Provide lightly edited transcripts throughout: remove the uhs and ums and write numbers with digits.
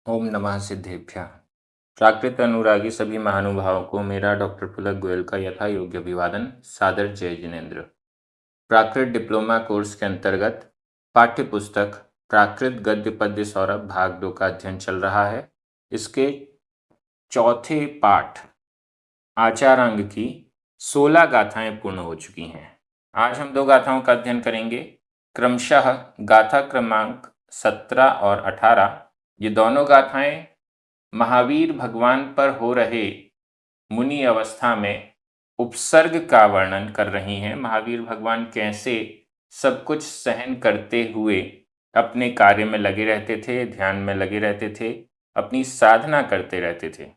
ओम नमः सिद्धेभ्यः। प्राकृत अनुरागी सभी महानुभावों को मेरा डॉक्टर पुलक गोयल का यथा योग्य अभिवादन। सादर जय जिनेन्द्र। प्राकृत डिप्लोमा कोर्स के अंतर्गत पाठ्य पुस्तक प्राकृत गद्य पद्य सौरभ भाग 2 का अध्ययन चल रहा है। इसके चौथे पाठ आचारांग की 16 गाथाएं पूर्ण हो चुकी हैं। आज हम 2 गाथाओं का अध्ययन करेंगे। क्रमशः गाथा क्रमांक 17 और 18। ये दोनों गाथाएं महावीर भगवान पर हो रहे मुनि अवस्था में उपसर्ग का वर्णन कर रही हैं। महावीर भगवान कैसे सब कुछ सहन करते हुए अपने कार्य में लगे रहते थे, ध्यान में लगे रहते थे, अपनी साधना करते रहते थे।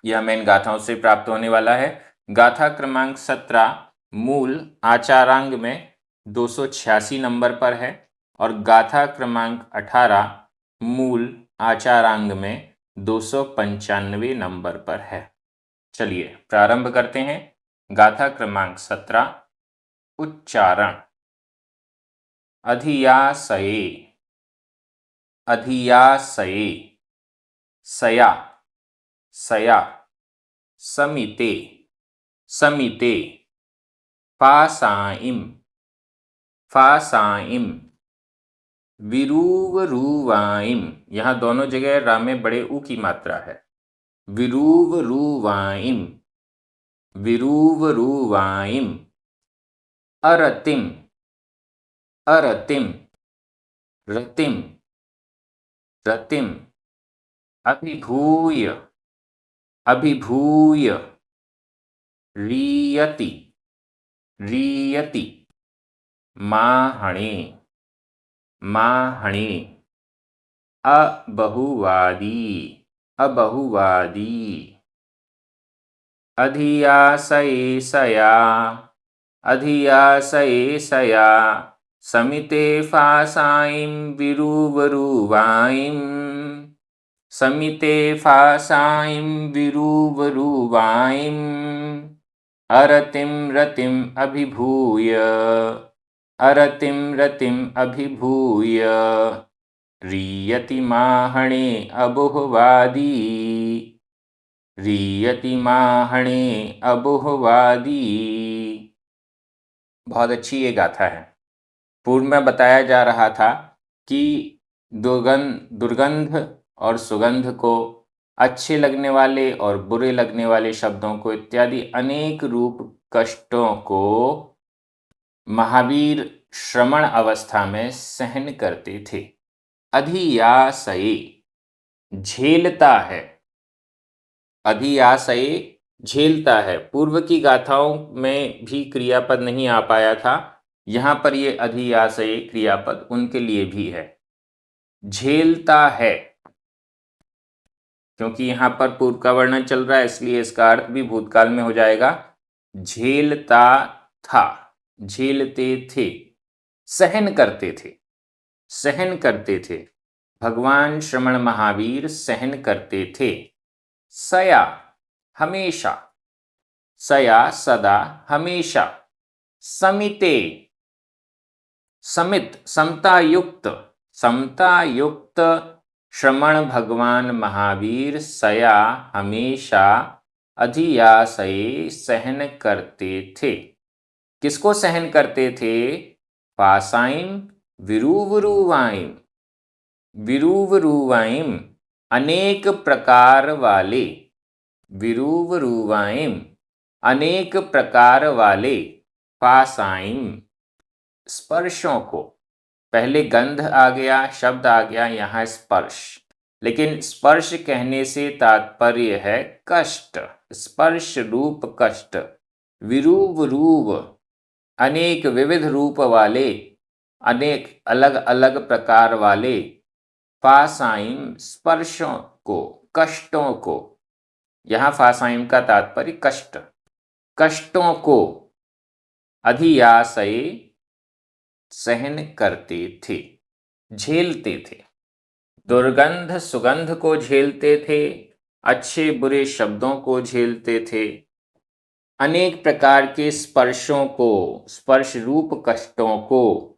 यह हमें इन गाथाओं से प्राप्त होने वाला है। गाथा क्रमांक 17 मूल आचारांग में 286 नंबर पर है और गाथा क्रमांक 18 मूल आचारांग में 295 नंबर पर है। चलिए प्रारंभ करते हैं। गाथा क्रमांक 17। उच्चारण। अधियासये, अधियासये, सया, सया, समिते, समिते, फासाइम, फासाइम, विरूवरूवाइम। यहाँ दोनों जगह रा में बड़े ऊ की मात्रा है। विरूवरूवाइम, विरूवरूवाइम, अरतिम, अरतिम, रतिम, रतिम, अभिभूय, अभिभूय, रीयति, रीयति, माहणे, माहणे, अबहुवादी, अबहुवादी, अधियासये सया, अधियासये सया, समिते फासाइम विरूवरूवाइम, समिते फासाइम विरूवरूवाइम, अरतिम रतिम अभिभूय, अरतिम रतिम अभिभूय, रीयति माहणे अबुहवादी, रीयति माहणे अबुहवादी। बहुत अच्छी ये गाथा है। पूर्व में बताया जा रहा था कि दुर्गंध और सुगंध को, अच्छे लगने वाले और बुरे लगने वाले शब्दों को इत्यादि अनेक रूप कष्टों को महावीर श्रमण अवस्था में सहन करते थे। अधियासये, झेलता है, अधियासये झेलता है। पूर्व की गाथाओं में भी क्रियापद नहीं आ पाया था, यहाँ पर ये अधियासये क्रियापद उनके लिए भी है। झेलता है, क्योंकि यहाँ पर पूर्व का वर्णन चल रहा है इसलिए इसका अर्थ भी भूतकाल में हो जाएगा। झेलता था, झेलते थे, सहन करते थे, सहन करते थे। भगवान श्रमण महावीर सहन करते थे। सया, हमेशा, सया सदा हमेशा। समिते, समित समता युक्त, समता युक्त श्रमण भगवान महावीर सया हमेशा अधियासये सहन करते थे। किसको सहन करते थे? फासाइम विरूवरूवाइम, विरूवरूवाइम अनेक प्रकार वाले, विरूवरूवाइम अनेक प्रकार वाले, फासाइम स्पर्शों को। पहले गंध आ गया, शब्द आ गया, यहाँ स्पर्श, लेकिन स्पर्श कहने से तात्पर्य है कष्ट, स्पर्श रूप कष्ट। विरूवरूव अनेक विविध रूप वाले, अनेक अलग अलग प्रकार वाले, फासाइम स्पर्शों को, कष्टों को। यहाँ फासाइम का तात्पर्य कष्ट, कष्टों को अधियासये सहन करते थे, झेलते थे। दुर्गंध सुगंध को झेलते थे, अच्छे बुरे शब्दों को झेलते थे, अनेक प्रकार के स्पर्शों को, स्पर्श रूप कष्टों को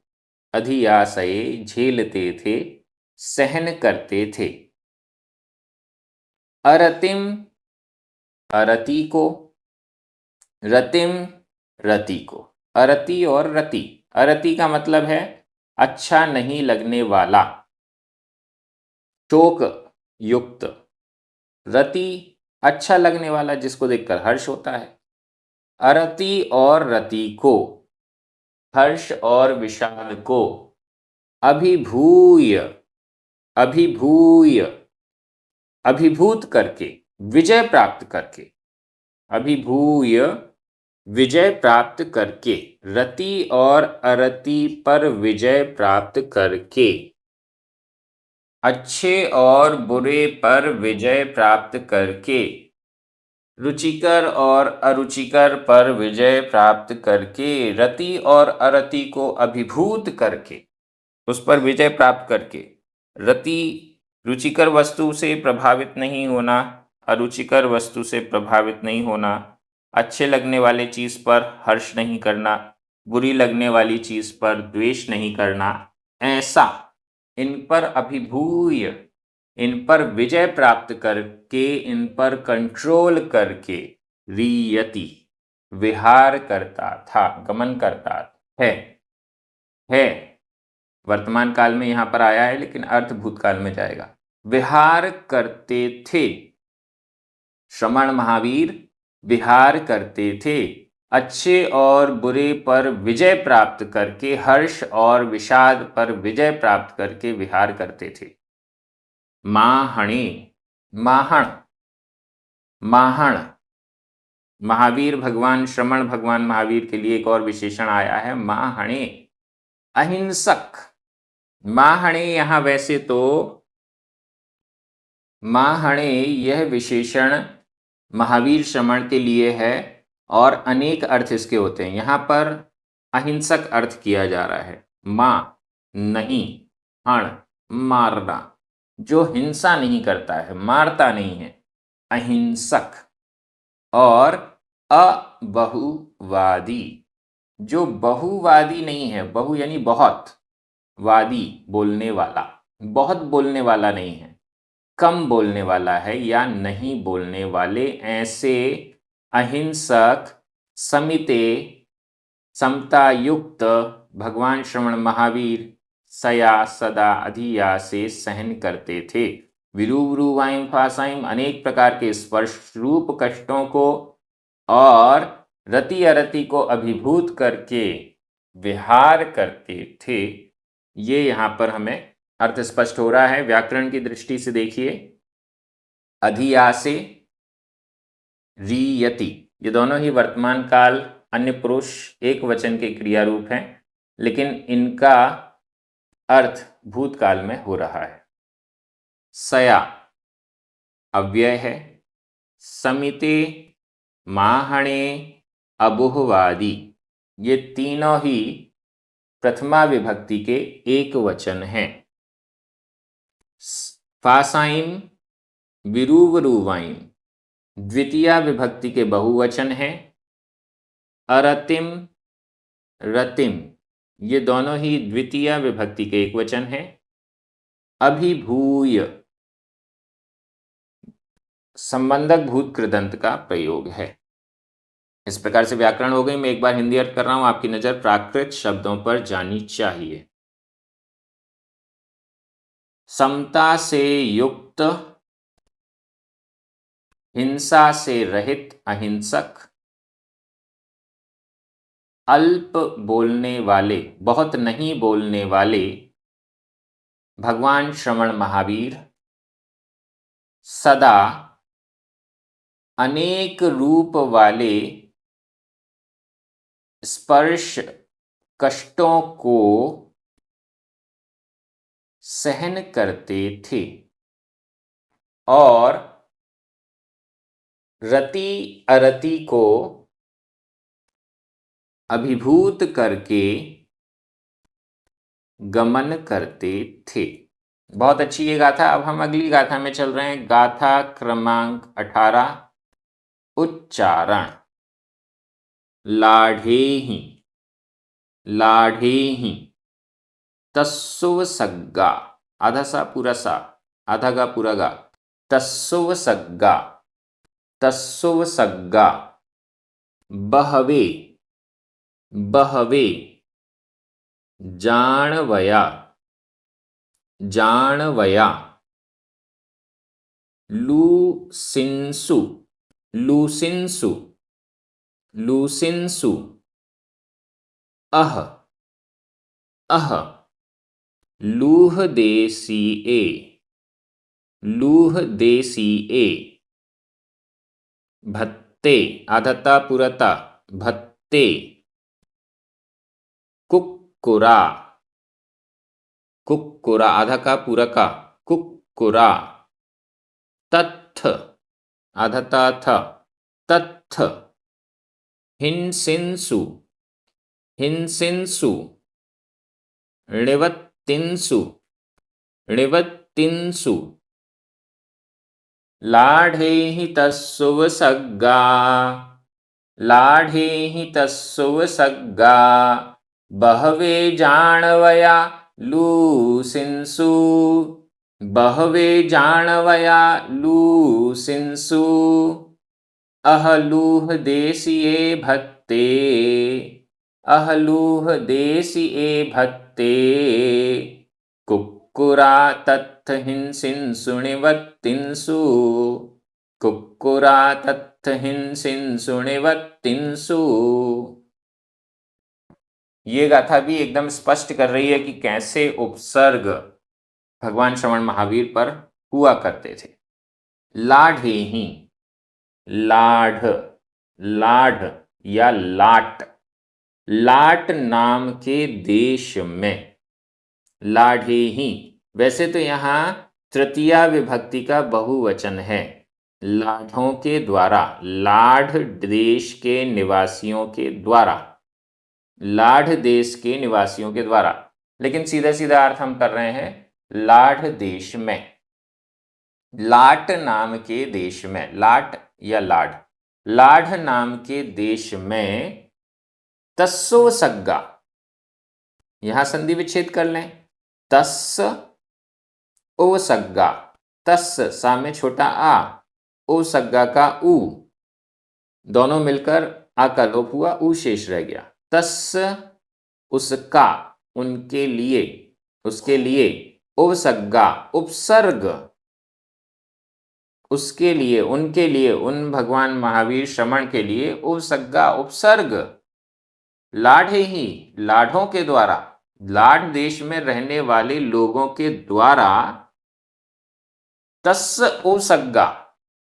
अधियासये झेलते थे, सहन करते थे। अरतिम अरति को, रतिम रति को। अरति और रति, अरति का मतलब है अच्छा नहीं लगने वाला, शोक युक्त। रति अच्छा लगने वाला, जिसको देखकर हर्ष होता है। अरति और रति को, हर्ष और विषाद को, अभिभूय अभिभूय अभिभूत करके, विजय प्राप्त करके, अभिभूय विजय प्राप्त करके, रति और अरति पर विजय प्राप्त करके, अच्छे और बुरे पर विजय प्राप्त करके, रुचिकर और अरुचिकर पर विजय प्राप्त करके, रति और अरति को अभिभूत करके, उस पर विजय प्राप्त करके। रति रुचिकर वस्तु से प्रभावित नहीं होना, अरुचिकर वस्तु से प्रभावित नहीं होना, अच्छे लगने वाले चीज़ पर हर्ष नहीं करना, बुरी लगने वाली चीज़ पर द्वेष नहीं करना, ऐसा इन पर अभिभूय, इन पर विजय प्राप्त करके, इन पर कंट्रोल करके, रियति विहार करता था, गमन करता है। वर्तमान काल में यहाँ पर आया है, लेकिन अर्थ भूतकाल में जाएगा। विहार करते थे, श्रमण महावीर विहार करते थे, अच्छे और बुरे पर विजय प्राप्त करके, हर्ष और विषाद पर विजय प्राप्त करके विहार करते थे। माहणे, माहण, माहण, महावीर भगवान, श्रमण भगवान महावीर के लिए एक और विशेषण आया है, माहणे, अहिंसक। माहणे यहाँ वैसे तो माहणे यह विशेषण महावीर श्रमण के लिए है और अनेक अर्थ इसके होते हैं। यहाँ पर अहिंसक अर्थ किया जा रहा है। माँ नहीं, हण मारना, जो हिंसा नहीं करता है, मारता नहीं है, अहिंसक। और अबहुवादी, जो बहुवादी नहीं है, बहु यानी बहुत, वादी बोलने वाला, बहुत बोलने वाला नहीं है, कम बोलने वाला है या नहीं बोलने वाले, ऐसे अहिंसक, समिते, समता युक्त भगवान श्रमण महावीर सया सदा अधिया से सहन करते थे। विरूवरूवाइम फासाइम, अनेक प्रकार के स्पर्श रूप कष्टों को और रति अरति को अभिभूत करके विहार करते थे। ये यहाँ पर हमें अर्थ स्पष्ट हो रहा है। व्याकरण की दृष्टि से देखिए, अधियासे, रियति, ये दोनों ही वर्तमान काल अन्य पुरुष एक वचन के क्रिया रूप हैं, लेकिन इनका अर्थ भूतकाल में हो रहा है। सया अव्यय है, समिते, माहणे, अबुहवादी, ये तीनों ही प्रथमा विभक्ति के एक वचन हैं। फासाइम, विरूवरूवाइम द्वितीया विभक्ति के बहुवचन हैं। अरतिम, रतिम, ये दोनों ही द्वितीया विभक्ति के एक वचन हैं। अभिभूय संबंधक भूत कृदंत का प्रयोग है। इस प्रकार से व्याकरण हो गई। मैं एक बार हिंदी अर्थ कर रहा हूं, आपकी नजर प्राकृत शब्दों पर जानी चाहिए। समता से युक्त, हिंसा से रहित अहिंसक, अल्प बोलने वाले, बहुत नहीं बोलने वाले भगवान श्रमण महावीर सदा अनेक रूप वाले स्पर्श कष्टों को सहन करते थे और रति अरति को अभिभूत करके गमन करते थे। बहुत अच्छी ये गाथा। अब हम अगली गाथा में चल रहे हैं। गाथा क्रमांक 18, उच्चारण। लाढ़ेहि, लाढ़ेहि, तस्सुव सग्गा, आधा सा पूरा सा, आधा गा पूरा गा, तस्सुव सग्गा, तस्सुव सग्गा। बहवे, बहवे। जाणवया, जाणवया। लूसिंसु, लूसिंसु, लूसिंसु। अह, अह। लूह देसिए, लूह देसिए। भत्ते, आधता पुरता, भत्ते। कुक्कुरा, कुक्कुरा, आधा का पूरा का, कुक्कुरा। तत्थ, आधता था, तत्थ। हिंसिंसु, हिंसिंसु। णिवत्तिंसु, णिवत्तिंसु। लाढेहि तस्सुव सग्गा, लाढेहि तस्सुव सग्गा। बहवे जाणवया लूसिंसु, बहवे जाणवया लूसिंसु। अहलूह देसिए भत्ते, अहलूह देसिए भत्ते। कुक्कुरा तत्थ हिंसिंसु णिवत्तिंसु, कुक्कुरा तत्थ हिंसिंसु णिवत्तिंसु। ये गाथा भी एकदम स्पष्ट कर रही है कि कैसे उपसर्ग भगवान श्रवण महावीर पर हुआ करते थे। लाढेहि, लाढ़, लाढ़ या लाट, लाट नाम के देश में। लाढेहि, वैसे तो यहाँ तृतीया विभक्ति का बहुवचन है। लाढ़ों के द्वारा, लाढ़ देश के निवासियों के द्वारा, लाढ़ देश के निवासियों के द्वारा। लेकिन सीधा सीधा अर्थ हम कर रहे हैं लाढ़ देश में, लाट नाम के देश में। लाट या लाढ़, लाढ़ नाम के देश में। तस्सो सग्गा, यहां संधि विच्छेद कर लें। तस्स ओ सग्गा, तस्स सा में छोटा आ, ओ सग्गा का ऊ, दोनों मिलकर आ का लोप हुआ, ऊ शेष रह गया। तस्स उसका, उनके लिए, उसके लिए। उपसर्गा, उपसर्ग, उसके लिए, उनके लिए, उन भगवान महावीर श्रमण के लिए। उपसर्गा, उपसर्ग। लाढ़े ही, लाढ़ों के द्वारा, लाढ़ देश में रहने वाले लोगों के द्वारा। तस्स उपसर्गा,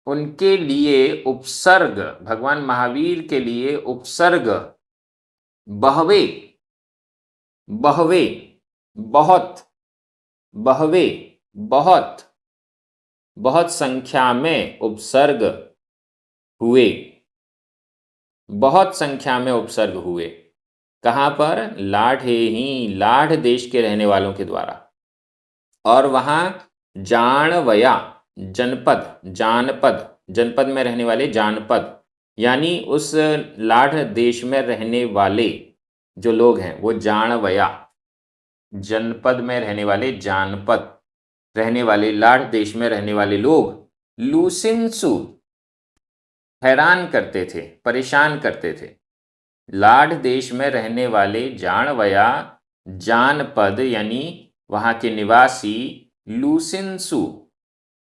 उनके लिए उपसर्ग, भगवान महावीर के लिए उपसर्ग। बहवे, बहवे, बहुत, बहवे, बहुत, बहुत संख्या में उपसर्ग हुए, बहुत संख्या में उपसर्ग हुए। कहाँ पर? लाढ़े ही, लाढ़ देश के रहने वालों के द्वारा। और वहां जानवया, जनपद, जानपद, जनपद में रहने वाले जानपद, यानी उस लाढ़ देश में रहने वाले जो लोग हैं वो जानवया, जनपद में रहने वाले, जानपद रहने वाले, लाढ़ देश में रहने वाले लोग। लूसिंसु, हैरान करते थे, परेशान करते थे। लाढ़ देश में रहने वाले जानवया, जानपद यानी वहां के निवासी। लूसिंसु,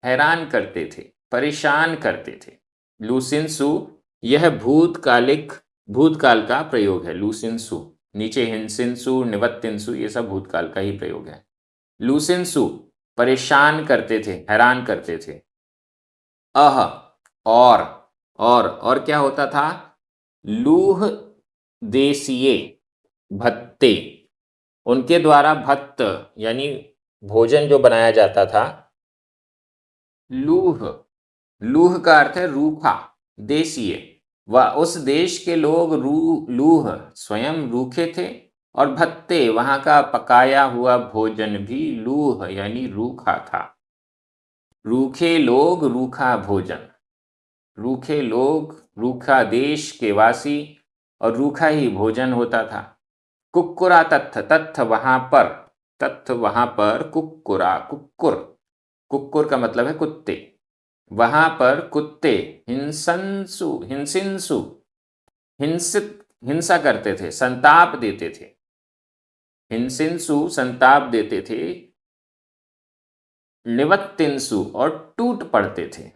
हैरान करते थे, परेशान करते थे। लूसिंसु यह भूतकालिक, भूतकाल का प्रयोग है। लूसिंसु, नीचे हिंसिंसु, निवत्तिंसु, ये सब भूतकाल का ही प्रयोग है। लूसिंसु, परेशान करते थे, हैरान करते थे। अह, और क्या होता था? लूह देसिए, भत्ते, उनके द्वारा भत्त यानी भोजन जो बनाया जाता था। लूह, लूह का अर्थ है रूखा, देसिए, व उस देश के लोग लूह स्वयं रूखे थे, और भत्ते वहां का पकाया हुआ भोजन भी लूह यानी रूखा था। रूखे लोग, रूखा भोजन, रूखे लोग, रूखा देश के वासी, और रूखा ही भोजन होता था। कुक्कुरा तत्थ, तत्थ वहां पर, तत्थ वहां पर। कुक्कुरा, कुक्कुर, कुक्कुर का मतलब है कुत्ते। वहां पर कुत्ते हिंसंसु हिंसिंसु हिंसा करते थे, संताप देते थे। हिंसिंसु संताप देते थे, निवत्तिंसु और टूट पड़ते थे।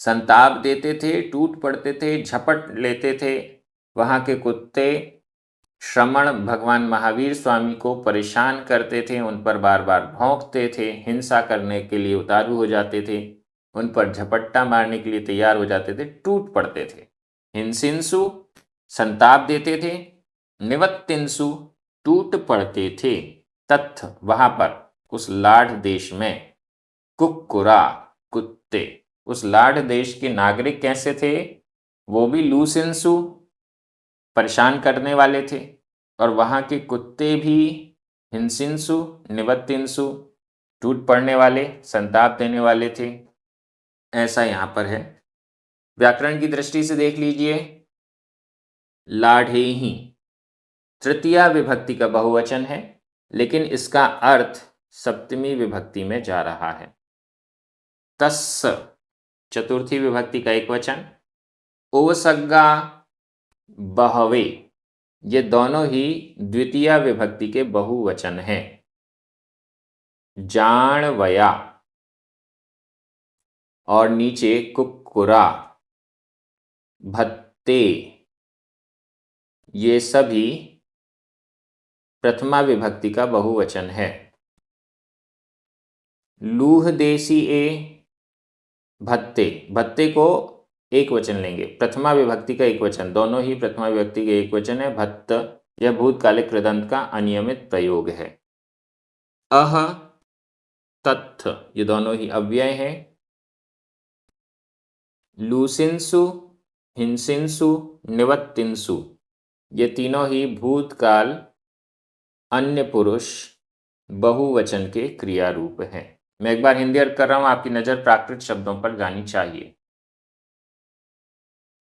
संताप देते थे, टूट पड़ते थे, झपट लेते थे। वहां के कुत्ते श्रमण भगवान महावीर स्वामी को परेशान करते थे, उन पर बार बार भौंकते थे, हिंसा करने के लिए उतारू हो जाते थे, उन पर झपट्टा मारने के लिए तैयार हो जाते थे, टूट पड़ते थे। हिंसिंसु संताप देते थे, निवत्तिंसु टूट पड़ते थे। तथ वहां पर उस लाढ़ देश में कुक्कुरा कुत्ते, उस लाढ़ देश के नागरिक कैसे थे? वो भी लूसिंसु परेशान करने वाले थे, और वहां के कुत्ते भी हिंसिंसु निवत्तिंसु टूट पड़ने वाले, संताप देने वाले थे। ऐसा यहां पर है। व्याकरण की दृष्टि से देख लीजिए, लाढ़ेही तृतीया विभक्ति का बहुवचन है, लेकिन इसका अर्थ सप्तमी विभक्ति में जा रहा है। तस्स चतुर्थी विभक्ति का एक वचन, ओसग्गा बहवे ये दोनों ही द्वितीय विभक्ति के बहुवचन हैं। जाणवया और नीचे कुक्कुरा, भत्ते ये सभी प्रथमा विभक्ति का बहुवचन है। लूह देसी ए भत्ते, भत्ते को एक वचन लेंगे, प्रथमा विभक्ति का एक वचन, दोनों ही प्रथमा विभक्ति के एक वचन है। भत्त यह भूतकालिक कृदंत का अनियमित प्रयोग है। अह तत्थ ये दोनों ही अव्यय हैं। लूसिंसु हिंसिंसु निवत्तिंसु ये तीनों ही भूतकाल अन्य पुरुष बहुवचन के क्रिया रूप हैं। मैं एक बार हिंदी अर्थ कर रहा हूं, आपकी नजर प्राकृत शब्दों पर जानी चाहिए।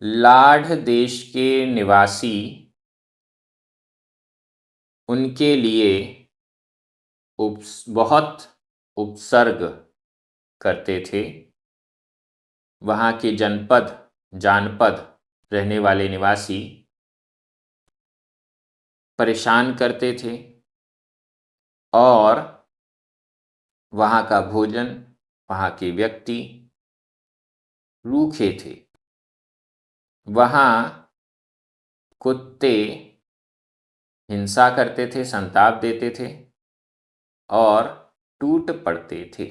लाढ़ देश के निवासी उनके लिए बहुत उपसर्ग करते थे। वहां के जानपद रहने वाले निवासी परेशान करते थे, और वहां का भोजन, वहां के व्यक्ति रूखे थे। वहां कुत्ते हिंसा करते थे, संताप देते थे और टूट पड़ते थे।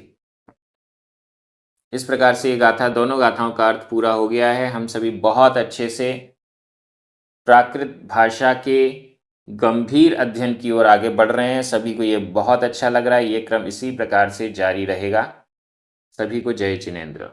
इस प्रकार से ये गाथा, दोनों गाथाओं का अर्थ पूरा हो गया है। हम सभी बहुत अच्छे से प्राकृत भाषा के गंभीर अध्ययन की ओर आगे बढ़ रहे हैं। सभी को ये बहुत अच्छा लग रहा है। ये क्रम इसी प्रकार से जारी रहेगा। सभी को जय जिनेंद्र।